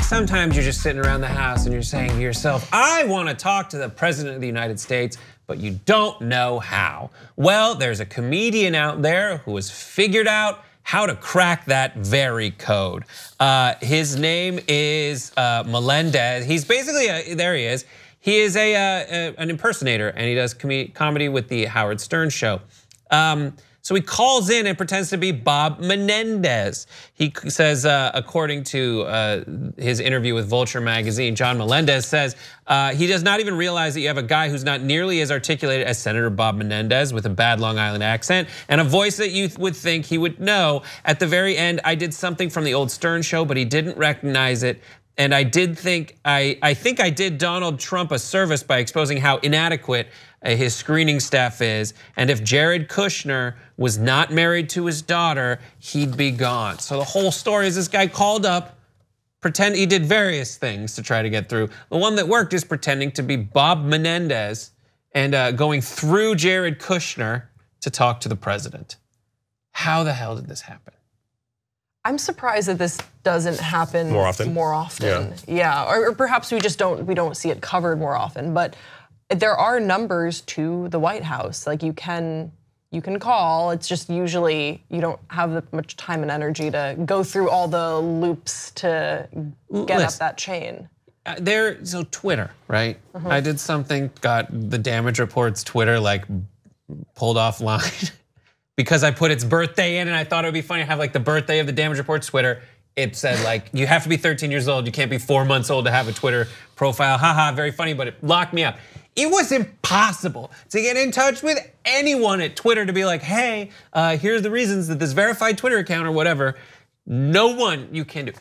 Sometimes you're just sitting around the house and you're saying to yourself, I want to talk to the President of the United States, but you don't know how. Well, there's a comedian out there who has figured out how to crack that very code. His name is Melendez. He's basically, there he is. He is an impersonator, and he does comedy with the Howard Stern show. So he calls in and pretends to be Bob Menendez. He says, according to his interview with Vulture magazine, John Melendez says he does not even realize that you have a guy who's not nearly as articulated as Senator Bob Menendez with a bad Long Island accent and a voice that you would think he would know. At the very end, I did something from the old Stern show, but he didn't recognize it. And I think I did Donald Trump a service by exposing how inadequate his screening staff is. And if Jared Kushner was not married to his daughter, he'd be gone. So the whole story is this guy called up, he did various things to try to get through. The one that worked is pretending to be Bob Menendez and going through Jared Kushner to talk to the president. How the hell did this happen? I'm surprised that this doesn't happen more often. Yeah, or perhaps we don't see it covered more often. But there are numbers to the White House. Like you can call. It's just usually you don't have that much time and energy to go through all the loops to get up that chain. So Twitter, right? I did something, got the damage reports Twitter like pulled offline. Because I put its birthday in and I thought it would be funny to have like the birthday of the damage reports Twitter. It said like, you have to be 13 years old. You can't be 4 months old to have a Twitter profile. Haha, very funny, but it locked me up. It was impossible to get in touch with anyone at Twitter to be like, hey, here's the reasons that this verified Twitter account or whatever. No one you can do.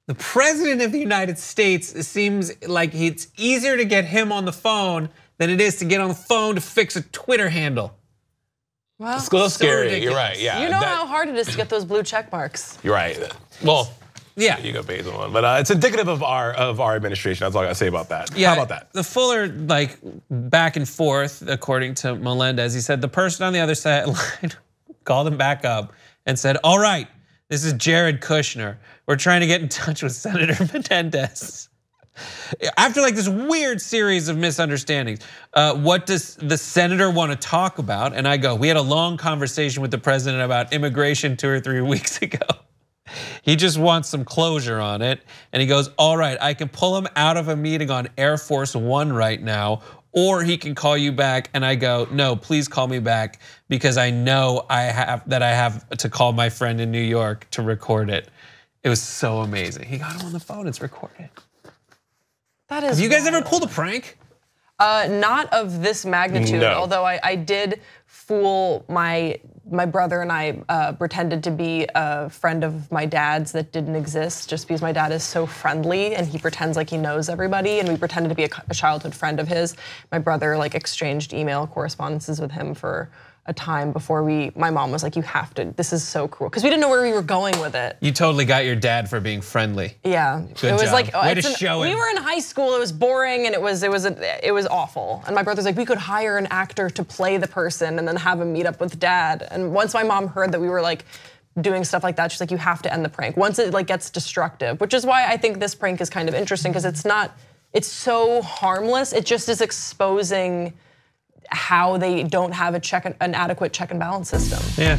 The President of the United States, it seems like it's easier to get him on the phone than it is to get on the phone to fix a Twitter handle. Well, it's a little scary. You're right. Yeah. You know how hard it is to get those blue check marks. You're right. Well, yeah, you go Bezos one, but it's indicative of our administration. That's all I gotta say about that. Yeah, how about that? The fuller like back and forth, according to Melendez, he said the person on the other side line called him back up and said, "All right, this is Jared Kushner. We're trying to get in touch with Senator Menendez." After like this weird series of misunderstandings, what does the senator want to talk about? And I go, we had a long conversation with the president about immigration 2 or 3 weeks ago. He just wants some closure on it. And he goes, all right, I can pull him out of a meeting on Air Force One right now, or he can call you back. And I go, no, please call me back because I know I have to call my friend in New York to record it. It was so amazing. He got him on the phone, it's recorded. That is Have you guys wild. ever pulled a prank? Not of this magnitude, no. although I did fool my brother and I pretended to be a friend of my dad's that didn't exist just because my dad is so friendly and he pretends like he knows everybody, and we pretended to be a childhood friend of his. My brother like exchanged email correspondences with him for a time before my mom was like, you have to, this is so cruel. Because we didn't know where we were going with it. You totally got your dad for being friendly. Yeah, Good it was job. like, Way to show we it. were in high school, it was boring and it was awful. And my brother's like, we could hire an actor to play the person and then have him meet up with dad. And once my mom heard that we were like doing stuff like that, she's like, you have to end the prank. Once it like gets destructive, which is why I think this prank is kind of interesting because it's so harmless. It just is exposing how they don't have an adequate check and balance system. Yeah.